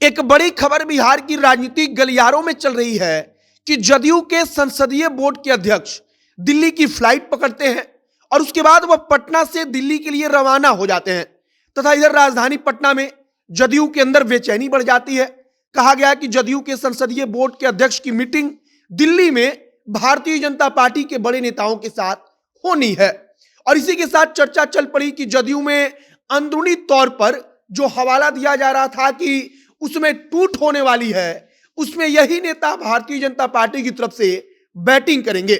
एक बड़ी खबर बिहार की राजनीतिक गलियारों में चल रही है कि जदयू के संसदीय बोर्ड के अध्यक्ष दिल्ली की फ्लाइट पकड़ते हैं और उसके बाद वह पटना से दिल्ली के लिए रवाना हो जाते हैं तथा इधर राजधानी पटना में जदयू के अंदर बेचैनी बढ़ जाती है। कहा गया कि जदयू के संसदीय बोर्ड के अध्यक्ष की मीटिंग दिल्ली में भारतीय जनता पार्टी के बड़े नेताओं के साथ होनी है और इसी के साथ चर्चा चल पड़ी कि जदयू में अंदरूनी तौर पर जो हवाला दिया जा रहा था कि उसमें टूट होने वाली है, उसमें यही नेता भारतीय जनता पार्टी की तरफ से बैटिंग करेंगे।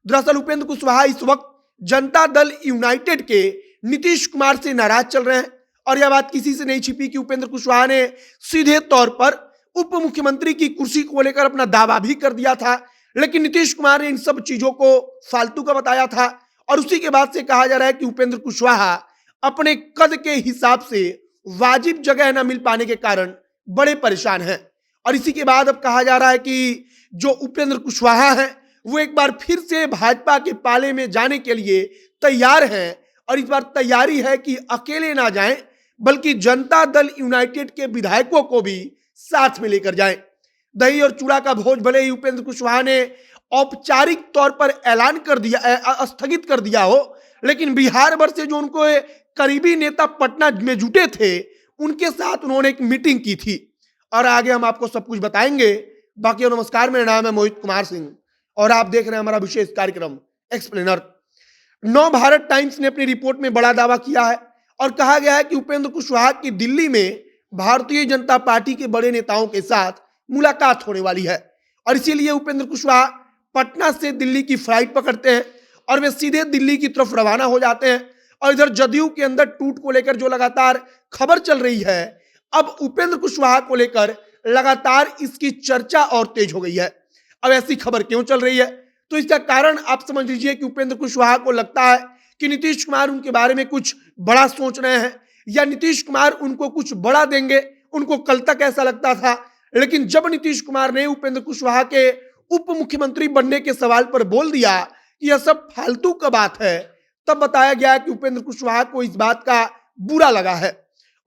दरअसल उपेंद्र कुशवाहा इस वक्त जनता दल यूनाइटेड के नीतीश कुमार से नाराज चल रहे हैं और यह बात किसी से नहीं छिपी कि उपेंद्र कुशवाहा ने सीधे तौर पर उप मुख्यमंत्री की कुर्सी को लेकर अपना दावा भी कर दिया था, लेकिन नीतीश कुमार ने इन सब चीजों को फालतू का बताया था और उसी के बाद से कहा जा रहा है कि उपेंद्र कुशवाहा अपने कद के हिसाब से वाजिब जगह न मिल पाने के कारण बड़े परेशान हैं और इसी के बाद अब कहा जा रहा है कि जो उपेंद्र कुशवाहा हैं वो एक बार फिर से भाजपा के पाले में जाने के लिए तैयार हैं और इस बार तैयारी है कि अकेले ना जाएं बल्कि जनता दल यूनाइटेड के विधायकों को भी साथ में लेकर जाएं। दही और चूड़ा का भोज भले ही उपेंद्र कुशवाहा ने औपचारिक तौर पर ऐलान कर दिया, स्थगित कर दिया हो, लेकिन बिहार भर से जो उनको करीबी नेता पटना में जुटे थे उनके साथ उन्होंने एक मीटिंग की थी और आगे हम आपको सब कुछ बताएंगे। बाकी नमस्कार, मेरा नाम है मोहित कुमार सिंह और आप देख रहे हैं हमारा विशेष कार्यक्रम एक्सप्लेनर। नव भारत टाइम्स ने अपनी रिपोर्ट में बड़ा दावा किया है और कहा गया है कि उपेंद्र कुशवाहा की दिल्ली में भारतीय जनता पार्टी के बड़े नेताओं के साथ मुलाकात होने वाली है और इसीलिए उपेंद्र कुशवाहा पटना से दिल्ली की फ्लाइट पकड़ते हैं और वे सीधे दिल्ली की तरफ रवाना हो जाते हैं। और इधर जदयू के अंदर टूट को लेकर जो लगातार खबर चल रही है, अब उपेंद्र कुशवाहा को लेकर लगातार इसकी चर्चा और तेज हो गई है। अब ऐसी खबर क्यों चल रही है, तो इसका कारण आप समझ लीजिए कि उपेंद्र कुशवाहा को लगता है कि नीतीश कुमार उनके बारे में कुछ बड़ा सोच रहे हैं या नीतीश कुमार उनको कुछ बड़ा देंगे। उनको कल तक ऐसा लगता था, लेकिन जब नीतीश कुमार ने उपेंद्र कुशवाहा के उप मुख्यमंत्री बनने के सवाल पर बोल दिया कि यह सब फालतू का बात है, तब बताया गया कि उपेंद्र कुशवाहा को इस बात का बुरा लगा है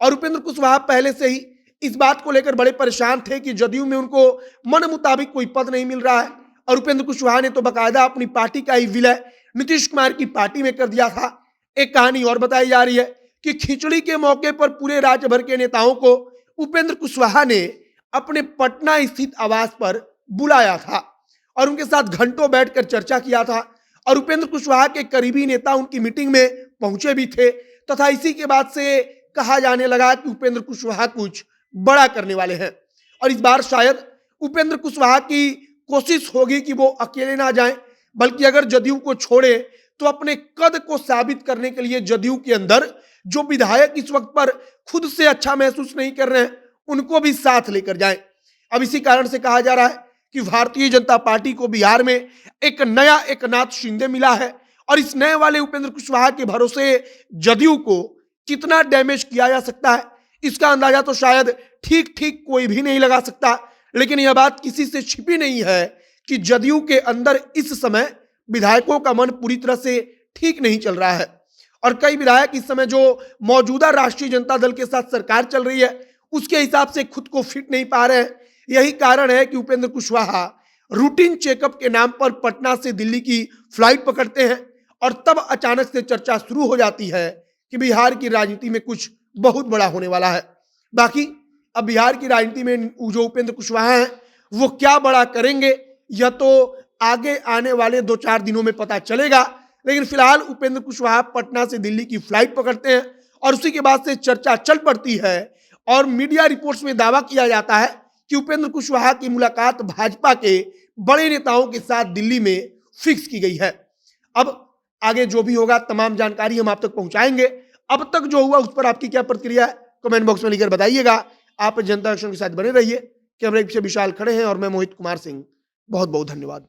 और उपेंद्र कुशवाहा पहले से ही इस बात को लेकर बड़े परेशान थे कि जदयू में उनको मन मुताबिक कोई पद नहीं मिल रहा है और उपेंद्र कुशवाहा ने तो बाकायदा अपनी पार्टी का ही विलय नीतीश कुमार की पार्टी में कर दिया था। एक कहानी और बताई जा रही है कि खिचड़ी के मौके पर पूरे राज्य भर के नेताओं को उपेंद्र कुशवाहा ने अपने पटना स्थित आवास पर बुलाया था और उनके साथ घंटों बैठकर चर्चा किया था और उपेंद्र कुशवाहा के करीबी नेता उनकी मीटिंग में पहुंचे भी थे तथा इसी के बाद से कहा जाने लगा कि उपेंद्र कुशवाहा कुछ बड़ा करने वाले हैं और इस बार शायद उपेंद्र कुशवाहा की कोशिश होगी कि वो अकेले ना जाएं बल्कि अगर जदयू को छोड़े तो अपने कद को साबित करने के लिए जदयू के अंदर जो विधायक इस वक्त पर खुद से अच्छा महसूस नहीं कर रहे हैं उनको भी साथ लेकर जाएं। अब इसी कारण से कहा जा रहा है कि भारतीय जनता पार्टी को बिहार में एक नया एकनाथ शिंदे मिला है और इस नए वाले उपेंद्र कुशवाहा के भरोसे जदयू को कितना डैमेज किया जा सकता है इसका अंदाजा तो शायद ठीक ठीक कोई भी नहीं लगा सकता, लेकिन यह बात किसी से छिपी नहीं है कि जदयू के अंदर इस समय विधायकों का मन पूरी तरह से ठीक नहीं चल रहा है और कई विधायक इस समय जो मौजूदा राष्ट्रीय जनता दल के साथ सरकार चल रही है उसके हिसाब से खुद को फिट नहीं पा रहे हैं। यही कारण है कि उपेंद्र कुशवाहा रूटीन चेकअप के नाम पर पटना से दिल्ली की फ्लाइट पकड़ते हैं और तब अचानक से चर्चा शुरू हो जाती है कि बिहार की राजनीति में कुछ बहुत बड़ा होने वाला है। बाकी अब बिहार की राजनीति में जो उपेंद्र कुशवाहा हैं वो क्या बड़ा करेंगे यह तो आगे आने वाले 2-4 दिनों में पता चलेगा, लेकिन फिलहाल उपेंद्र कुशवाहा पटना से दिल्ली की फ्लाइट पकड़ते हैं और उसी के बाद से चर्चा चल पड़ती है और मीडिया रिपोर्ट्स में दावा किया जाता है कि उपेंद्र कुशवाहा की मुलाकात भाजपा के बड़े नेताओं के साथ दिल्ली में फिक्स की गई है। अब आगे जो भी होगा तमाम जानकारी हम आप तक पहुंचाएंगे। अब तक जो हुआ उस पर आपकी क्या प्रतिक्रिया है कमेंट बॉक्स में लिखकर बताइएगा। आप जनता एक्शन के साथ बने रहिए। कैमरे पीछे विशाल खड़े हैं और मैं मोहित कुमार सिंह। बहुत बहुत धन्यवाद।